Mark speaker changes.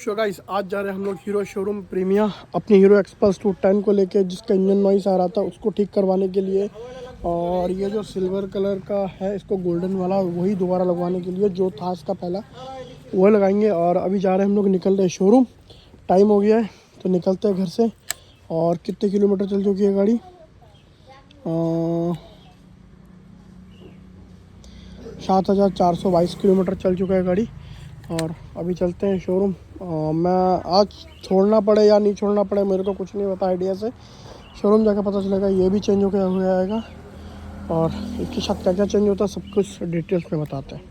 Speaker 1: So guys, आज जा रहे हैं हम लोग हीरो शोरूम प्रीमिया अपनी हीरो एक्सपल्स 210 को लेके, जिसका इंजन नॉइस आ रहा था उसको ठीक करवाने के लिए। और ये जो सिल्वर कलर का है इसको गोल्डन वाला वही दोबारा लगवाने के लिए, जो था इसका पहला वो लगाएंगे। और अभी जा रहे हैं हम लोग, निकल रहे हैं शोरूम। टाइम हो गया है तो निकलते हैं घर से। और कितने किलोमीटर चल चुकी है गाड़ी? 7,422 किलोमीटर चल चुका है गाड़ी। और अभी चलते हैं शोरूम। मैं आज छोड़ना पड़े या नहीं छोड़ना पड़े मेरे को कुछ नहीं पता आइडिया से। शोरूम जाकर पता चलेगा। ये भी चेंज हो गया आएगा और इसके साथ क्या क्या चेंज होता है सब कुछ डिटेल्स में बताते हैं।